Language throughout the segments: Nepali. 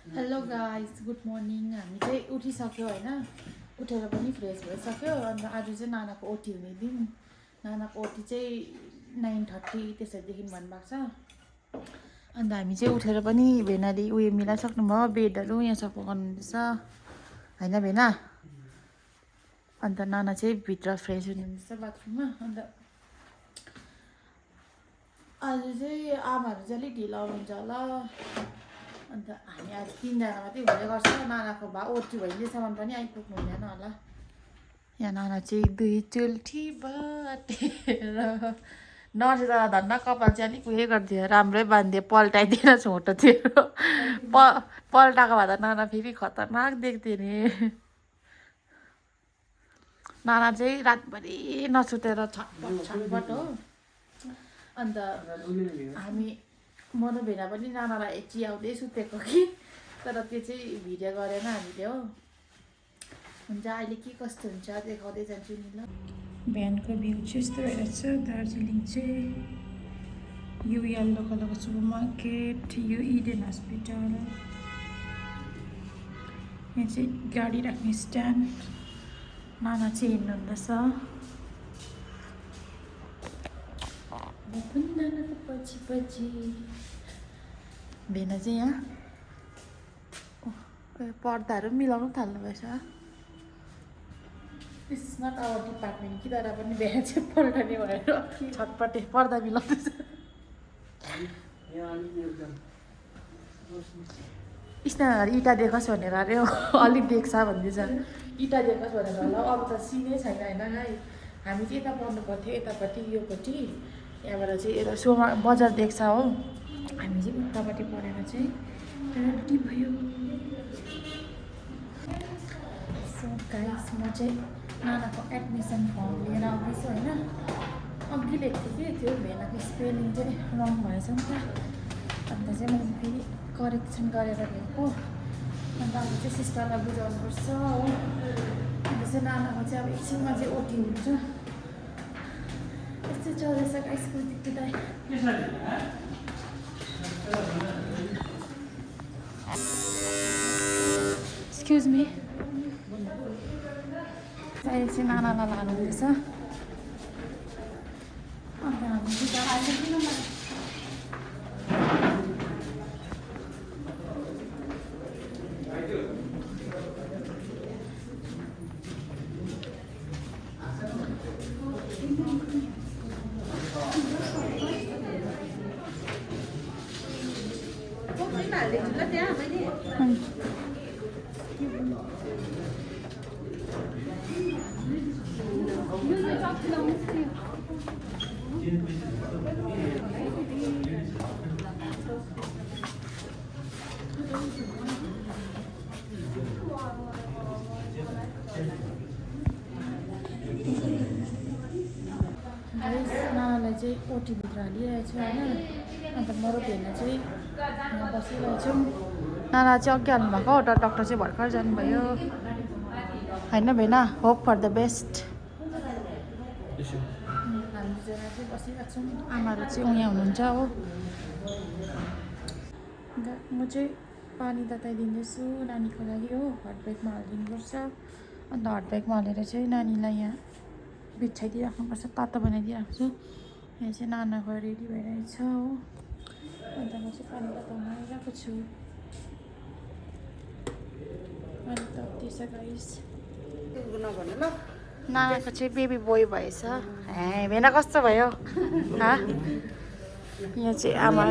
Hello guys, good morning. हामी चाहिँ उठिसक्यो होइन, उठेर पनि फ्रेस भइसक्यो। अन्त आज चाहिँ नानाको ओटी हुने दिन। नानाको ओटी चाहिँ 9:30 त्यसरीदेखि भन्नुभएको छ। अन्त हामी चाहिँ उठेर पनि भेनाले उयो मिलाइसक्नुभयो, बेडहरू यहाँ सफा गर्नुहुँदैछ होइन भेना। अन्त नाना चाहिँ भित्र फ्रेस हुनुहुँदैछ बाथरुममा। अन्त आज चाहिँ आमाहरू चाहिँ अलिक ढिलो आउनुहुन्छ होला। अन्त हामी आज 3जना मात्रै हुँदै गर्छ। नानाको भए ओटी भइदिएसम्म पनि आइपुग्नु हुँदैन होला। यहाँ नाना चाहिँ दुईचोटि बाटेर नर्स त धन्न कपाल चाहिँ अलिक उयो गरिदियो, राम्रै बाँधिदियो, पल्टाइदिएर छोटोतिर पल्टाएको भए त नाना फेरि खतरनाक देख्थ्यो नि। नाना चाहिँ रातभरि नसुतेर छटपट छटपट हो। अन्त हामी म र भेना पनि नानालाई चियाउँदै सुतेको कि, तर त्यो चाहिँ भिडियो गरेन हामीले हो। हुन्छ अहिले के कस्तो हुन्छ देखाउँदै जान्छु नि ल। बिहानको भ्यू चाहिँ यस्तो रहेछ दार्जिलिङ चाहिँ। यो येल्लो कलरको सुपर मार्केट, यो इडेन हस्पिटल, यहाँ चाहिँ गाडी राख्ने स्ट्यान्ड। नाना चाहिँ हिँड्नुहुँदैछ। नानाको पछि पछि भेना चाहिँ यहाँ पर्दाहरू मिलाउनु थाल्नुभएछ। इट्स नट आवर डिपार्टमेन्ट कि, तर पनि बिहा चाहिँ पल्टाउने भएर छटपटे पर्दा मिलाउँदैछ। स्नानहरू इँटा देखोस् भनेर अरे अलिक देख्छ भन्दैछ। इँटा देखोस् भनेर होला, अब त सिनै छैन होइन गाई। हामी चाहिँ यता पढ्नु पर्थ्यो, यतापट्टि योपट्टि, यहाँबाट चाहिँ यता सोमा बजार देख्छ हो। हामी चाहिँ उतापट्टि पढेर चाहिँ रेडी भयो। सो गाइस, म चाहिँ नानाको एडमिसन फर्म लिएर आउँदैछु होइन। अघि लेख्थेँ कि त्यो भेनाको स्पेलिङ चाहिँ रङ भएछ नि त। अन्त चाहिँ मैले फेरि करेक्सन गरेर ल्याएको। अन्त अब चाहिँ सिस्टरलाई बुझाउनुपर्छ हो। अन्त चाहिँ नानाको चाहिँ अब एकछिनमा चाहिँ ओटी हुन्छ। यस्तै चल्दैछ गाइसको दिक्कुदाइ। Excuse me. अहिले चाहिँ नानालाई लानुहुँदैछ। अन्त हामी नानालाई चाहिँ ओटीभित्र हालिरहेको छु होइन। अन्त म र भेना चाहिँ यहाँ बसिरहेछौँ। नाना चाहिँ अघि हाल्नुभएको हो, डक्टर चाहिँ भर्खर जानुभयो होइन भेना। Hope for the best. हामी दुईजना चाहिँ बसिरहेको छौँ। आमाहरू चाहिँ उहाँ हुनुहुन्छ हो। म चाहिँ पानी तताइदिँदैछु नानीको लागि हो। हटब्यागमा हालिदिनुपर्छ। अन्त हटब्यागमा हालेर चाहिँ नानीलाई यहाँ बिछाइदिइराख्नुपर्छ, तातो बनाइदिइराख्छु छु। यहाँ चाहिँ नानाको रेडी भइरहेछ हो। अन्त म चाहिँ पानी तताउन आइरहेको छु। पानी तताउँदैछ गाइस। नानाको चाहिँ बेबी बोय भएछ। हे भेना कस्तो भयो? यहाँ चाहिँ आमा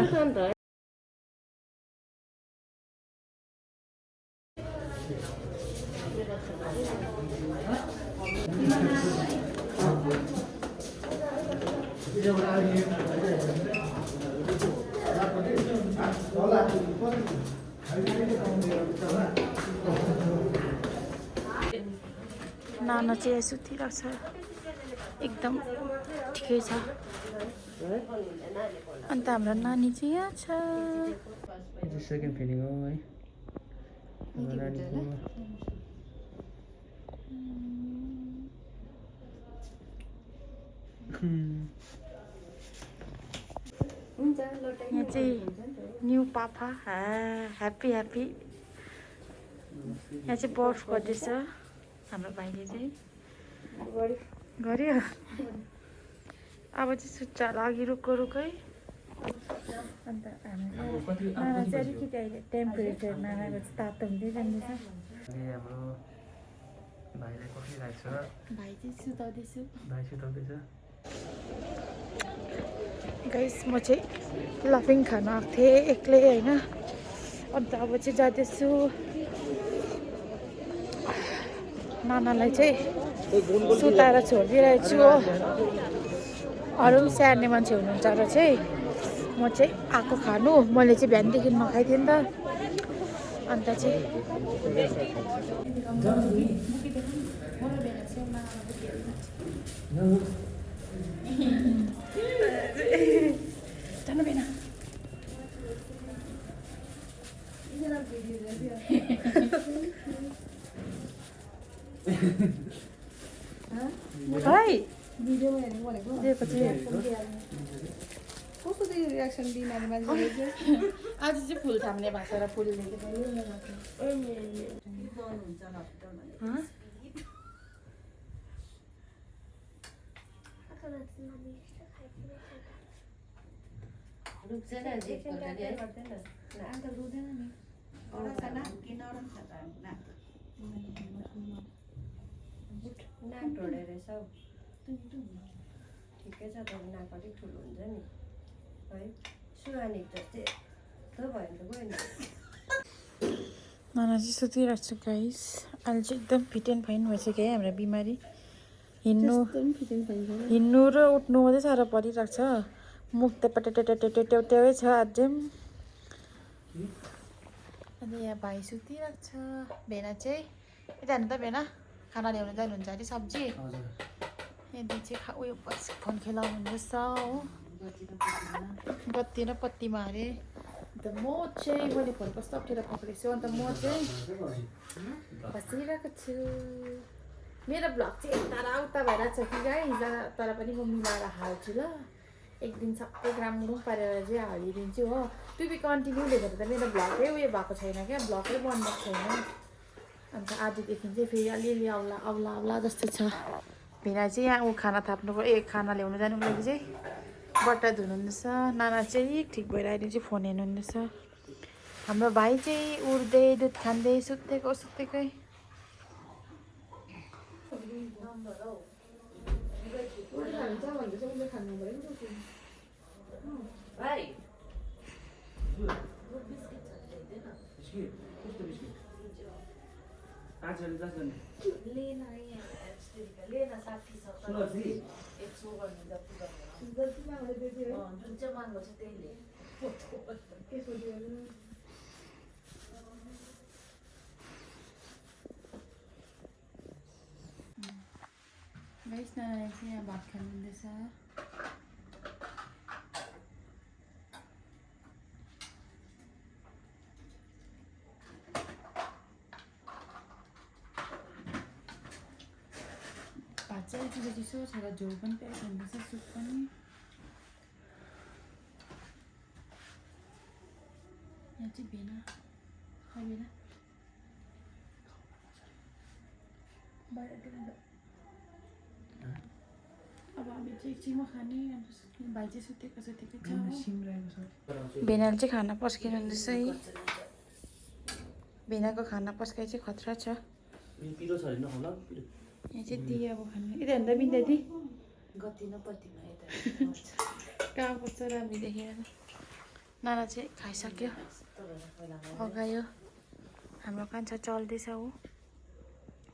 नाना चाहिँ सुतिरहेको छ, एकदम ठिकै छ। अन्त हाम्रो नानी चाहिँ यहाँ छ। सेकेन्ड फिलिङ हो है नानीको। यहाँ चाहिँ न्यू पापा ह्याप्पी ह्याप्पी यहाँ चाहिँ बर्फ गर्दैछ हाम्रो भाइले चाहिँ गर्यो अब चाहिँ सुत्छ होला अघि रुखको रुखै अन्त नाना चाहिँ अलिकति अहिले टेम्परेचर नानाको चाहिँ तातो हुँदै जाँदैछ हाम्रो भाइलाई कफी राख्छ भाइ चाहिँ सुताउँदैछु भाइ सुताउँदैछ गाइस म चाहिँ लफिङ खानु आएको थिएँ एक्लै होइन अन्त अब चाहिँ जाँदैछु नानालाई चाहिँ सुताएर छोडिदिइरहेको छु हो अरू पनि स्याहार्ने मान्छे हुनुहुन्छ र चाहिँ म चाहिँ आएको खानु मैले चाहिँ बिहानदेखि नखाइदिएँ नि त अन्त चाहिँ जानु भएन भाइ भिडियोमा हेर्नु भनेको दिएको चाहिँ कस्तो चाहिँ रियाक्सन दिने मान्छेले चाहिँ आज चाहिँ फुल थाम्ने भएको छ र फुल नाक ढोडे रहेछ हौ ठिकै छ त नाक अलिक ठुलो हुन्छ नि है सुहानी जस्तै त भयो नि त गयो नि नाना चाहिँ सुतिरहेको छु गाइस अहिले चाहिँ एकदम फिट एन्ड फाइन भइसक्यो है हाम्रो बिमारी हिँड्नु र उठ्नु मात्रै साह्रो परिरहेको छ मुख त टेटेटेटेटेटेटेटै छ अझै अन्त यहाँ भाइ सुतिरहेको छ भेना चाहिँ यता हेर्नु त भेना खाना ल्याउनु जानुहुन्छ अरे सब्जी यदि चाहिँ उयो फोन खेलाउनु हुँदैछ हो बत्ती र पत्तीमा अरे अन्त म चाहिँ मैले फोनको सकेर पक्रेको छु अन्त म चाहिँ बसिरहेको छु मेरो भ्लग चाहिँ यता र उता भइरहेको छ कि गाइस तर पनि म मिलाएर हाल्छु ल एक दिन सबै राम्रो पारेर चाहिँ हालिदिन्छु हो टु बी कन्टिन्यू लेखेर त मेरो भ्लगै उयो भएको छैन क्या भ्लगै बन्द छैन अन्त आजदेखि चाहिँ फेरि अलिअलि आउला आउला आउला जस्तो छ भेना चाहिँ यहाँ ऊ खाना थाप्नुको खाना ल्याउनु जानुको लागि चाहिँ बट्टा धुनुहुँदैछ नाना चाहिँ ठिक भएर अहिले चाहिँ फोन हेर्नुहुँदैछ हाम्रो भाइ चाहिँ उड्दै दुध खाँदै सुत्तेको सुत्तेकै गाइस नानाले चाहिँ यहाँ भात खानुहुँदैछ भात चाहिँ यति चिसो छ र झोल पनि प्याक हुँदैछ सुप पनि यहाँ चाहिँ भेना भेना बाहिर अब हामी चाहिँ एकछिनमा खाने अन्त भाइ चाहिँ सुतेको छ भेनाले चाहिँ खाना पस्किनु हुँदैछ है भेनाको खाना पस्काइ चाहिँ खतरा छ यहाँ चाहिँ दिए अब खाने यता हेर्दा बिन्दा दि कहाँ बस्छ राम्रो देखेर नाना चाहिँ खाइसक्यो अगायो हाम्रो कान्छा चल्दैछ ऊ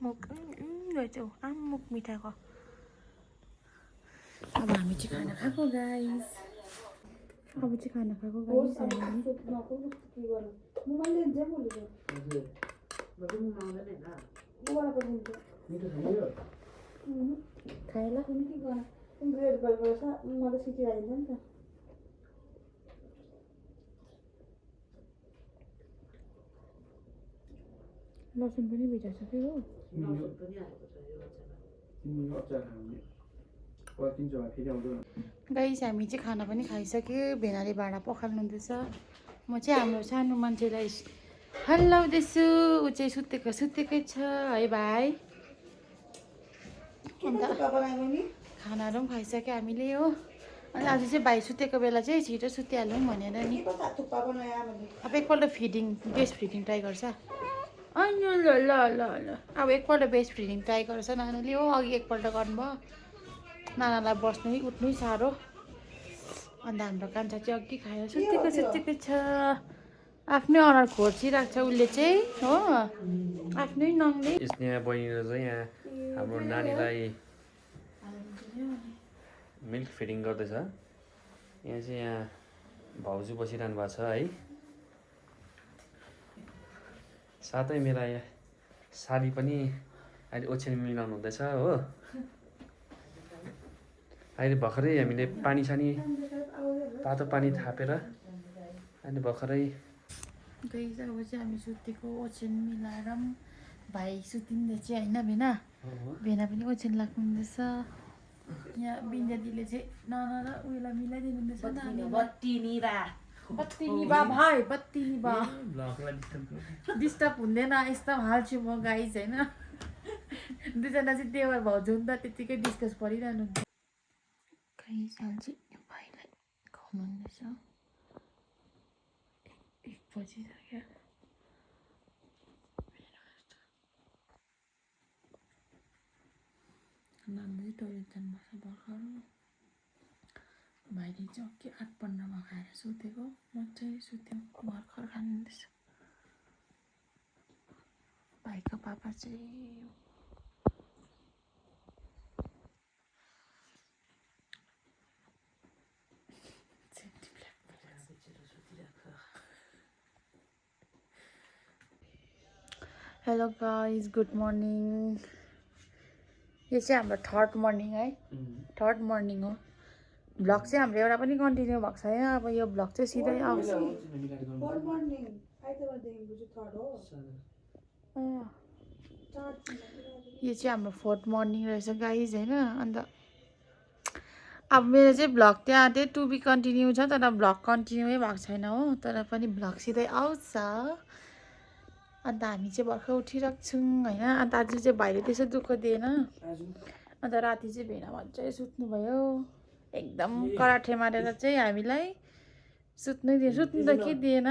मुख रहेछ ऊ आम मुख मिठाको अब हामी चाहिँ खाना खाएको गाइस अब चाहिँ खाना खाएको गाइस खाएला पनि के गर्न ग्रेड गरेर छ मलाई सिटी हालिन्छ नि त लसुन पनि भिजाइसक्यो हो गाइस हामी चाहिँ खाना पनि खाइसक्यो भेनाले भाँडा पखाल्नु हुँदैछ म चाहिँ हाम्रो सानो मान्छेलाई हल्लाउँदैछु ऊ चाहिँ सुतेकै छ है भाइ। अन्त खानाहरू पनि खाइसक्यो हामीले हो। अनि आज चाहिँ भाइ सुतेको बेला चाहिँ छिटो सुतिहालौँ भनेर नि। अब एकपल्ट बेस्ट फिडिङ ट्राई गर्छ। अनि ल ल ल ल अब एकपल्ट बेस्ट फिडिङ ट्राई गर्छ नानाले हो। अघि एकपल्ट गर्नुभयो, नानालाई बस्नै उठ्नै साह्रो। अन्त हाम्रो कान्छा चाहिँ अघि खाएर सुतेकै छ। आफ्नै अनुहार खोर्चिरहेको छ उसले चाहिँ हो, आफ्नै नङले। स्नेहा बहिनीले चाहिँ यहाँ हाम्रो नानीलाई मिल्क फिडिङ गर्दैछ। यहाँ चाहिँ भाउजू बसिरहनु भएको छ है। साथै मेरा यहाँ साली पनि अहिले ओछ्यान मिलाउनु हुँदैछ हो। अहिले भर्खरै हामीले पानी तातो पानी थापेर अहिले भर्खरै गई अब चाहिँ हामी सुतेको ओछ्यान मिलाएर भाइ सुतिँदैछ होइन भेना। भेना पनि ओछ्यान लाग्नुहुँदैछ। यहाँ बिन्द्या दिदीले चाहिँ नाना र उयोलाई मिलाइदिनु हुँदैछ। बत्ती निभा भाइ, बत्ती निभा। डिस्टर्ब हुँदैन यस्तो हाल्छु म गाइज होइन। दुईजना चाहिँ देवर भाउजू नि त त्यतिकै डिस्कस परिरहनु हुन्छ। गाइज चाहिँ भाइलाई खुवाउनु हुँदैछ। 1 बजिसक्यो। नानी चाहिँ टोइलेट जानुपर्छ भर्खर। भाइले चाहिँ अघि 8:15मा खाएर सुतेको, मजाले सुत्यो, भर्खर खानुहुँदैछ। भाइको पापा चाहिँ हेलो गाइज, गुड मर्निङ। यो चाहिँ हाम्रो थर्ड मर्निङ है, थर्ड मर्निङ हो। भ्लग चाहिँ हाम्रो एउटा पनि कन्टिन्यू भएको छैन। अब यो भ्लग चाहिँ सिधै आउँछ। यो चाहिँ हाम्रो फोर्थ मर्निङ रहेछ गाइज होइन। अन्त अब मेरो चाहिँ भ्लग त्यही टु बी कन्टिन्यू छ, तर भ्लग कन्टिन्यूै भएको छैन हो। तर पनि भ्लग सिधै आउँछ। अन्त हामी चाहिँ भर्खर उठिरहेको छौँ होइन। अन्त आज चाहिँ भाइले त्यसो दुःख दिएन। अन्त राति चाहिँ भेना मजाले सुत्नुभयो, एकदम कराठे मारेर चाहिँ हामीलाई सुत्नु त के दिएन।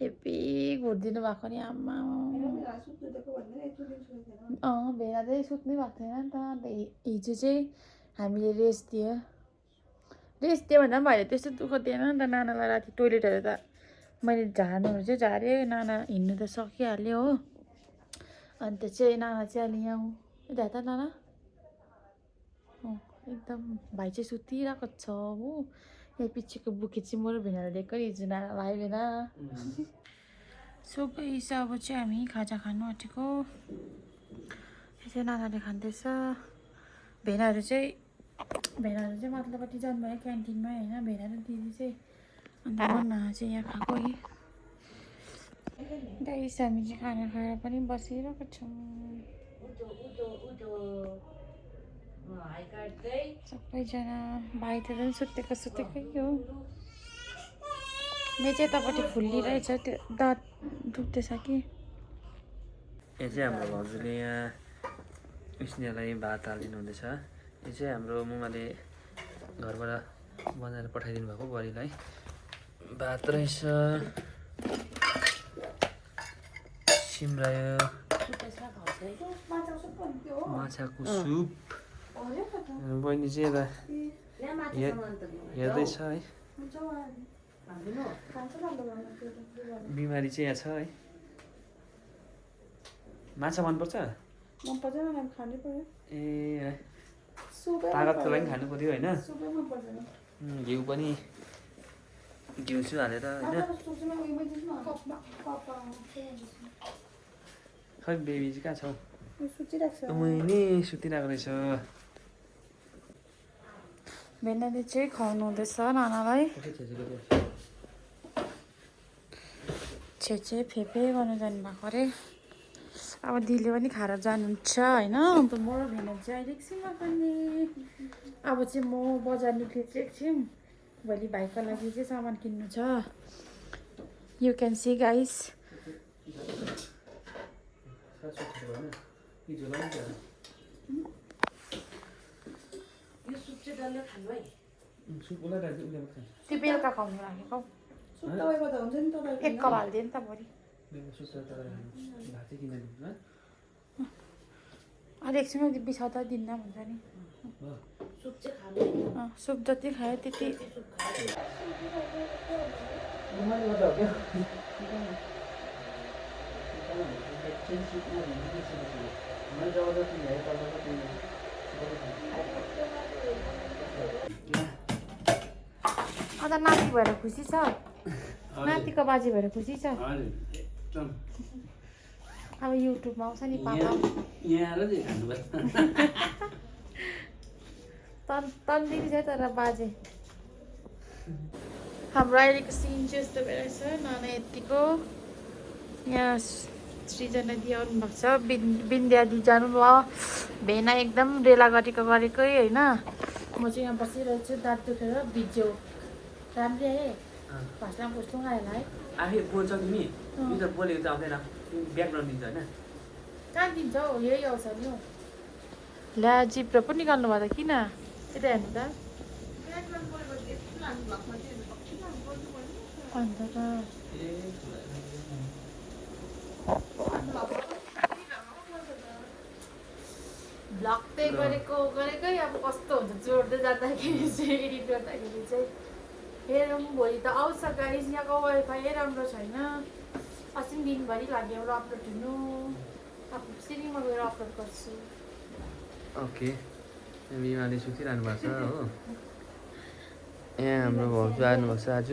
हेप्पी घुरिदिनु भएको नि आमा। भेना चाहिँ सुत्नै भएको थिएन नि त। अन्त हिजो चाहिँ हामीले रेस्ट दियो भन्दा पनि भाइले त्यस्तो दुःख दिएन नि त। नानालाई राति टोइलेटहरू त मैले झार्नुहरू चाहिँ झारेँ, नाना हिँड्नु त सकिहाल्यो हो। अन्त चाहिँ नाना चाहिँ अहिले यहाँ यता त नाना एकदम भाइ चाहिँ सुतिरहेको छ हो। यहाँ पछिको बुके चाहिँ मेरो भेनाले दिएको हिजो नानालाई भेना। सो गइस अब चाहिँ हामी खाजा खानु आँटेको। यो चाहिँ नानाले खाँदैछ। भेनाहरू चाहिँ माथिल्लोपट्टि जानुभयो क्यान्टिनमा होइन, भेना र दिदी चाहिँ। अन्त नाना चाहिँ यहाँ खाएको है गाइस। हामी चाहिँ खाना खाएर पनि बसिरहेको छौँ सबैजना। भाइ त झन् सुतेकै हो। मेरो चाहिँ यतापट्टि फुल्लिरहेछ, त्यो दाँत दुख्दैछ कि। यो चाहिँ हाम्रो भाउजूले यहाँ स्नेहालाई भात हालिदिनु हुँदैछ। यो चाहिँ हाम्रो मुमाले घरबाट बनाएर पठाइदिनु भएको बुहारीलाई। भात रहेछ, सिमरायो, माछाको सुप। बहिनी चाहिँ यता हेर्दैछ है। बिमारी चाहिँ यहाँ छ है। माछा मनपर्छ? ए तागतको लागि खानु पर्यो होइन। घिउ पनि घिउ हालेर होइन। खै बेबी चाहिँ कहाँ छौ? मैले सुतिरहेको रहेछ। भेनाले चाहिँ खुवाउनु हुँदैछ नानालाई। छेचे फेपे गर्नु जानुभएको अरे। अब दिदीले पनि खाएर जानुहुन्छ होइन। अब म र भेना चाहिँ अहिले एकछिनमा पनि अब चाहिँ म बजार निक्लेको छु एकछिन। भोलि भाइको लागि चाहिँ सामान किन्नु छ। You can see guys. यो सुप चाहिँ डल्लै खानु है त्यो बेलुका खुवाउनु राखेको सुप तपाईँको त हुन्छ नि तपाईँको एक कप हालिदियो नि त भोलि अलिक एकछिन बिसाउँदा दिन्न भन्छ नि सुप चाहिँ खानु सुप जति खायो त्यति अन्त नाति भएर खुसी छ नातिको बाजे भएर खुसी छ अब युट्युबमा आउँछ नि पापा तन्दिनी छ तर बाजे हाम्रो अहिलेको सिन चाहिँ यस्तो भइरहेको छ नाना यतिको यहाँ सृजना दिदी आउनुभएको छ बिन्द्या दिदी जानुभयो भेना एकदम रेला गरेकै होइन म चाहिँ यहाँ बसिरहेको छु दाँत दुखेर भिज्यो राम्रै है भाषा कस्तो आएला है आफै बोल्छ तिमी यो त बोलेको त आउँदैन ब्याकग्राउन्ड दिन्छ होइन कहाँ दिन्छ हौ यही आउँछ नि हौ ल्या जिब्रो पनि निकाल्नु भयो त किन यता हेर्नु त अन्त त ब्लग चाहिँ गरेकै अब कस्तो हुन्छ जोड्दै जाँदाखेरि चाहिँ एडिट गर्दाखेरि चाहिँ हेरौँ भोलि त आउँछ गाइस यहाँको वाइफाई राम्रो छैन अस्ति दिनभरि लाग्यो एउटा अपलोड हुनु अब सिरिङमा गएर अपलोड गर्छु ओके बिमाले सुतिरहनु भएको छ हो यहाँ हाम्रो भाउजू आउनुभएको छ आज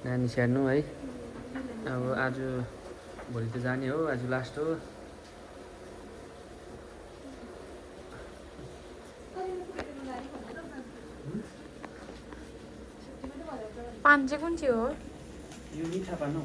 नानी स्याहार्नु है अब आज भोलि त जाने हो आज लास्ट हो पान चाहिँ कुन चाहिँ हो यो मिठा पान हौ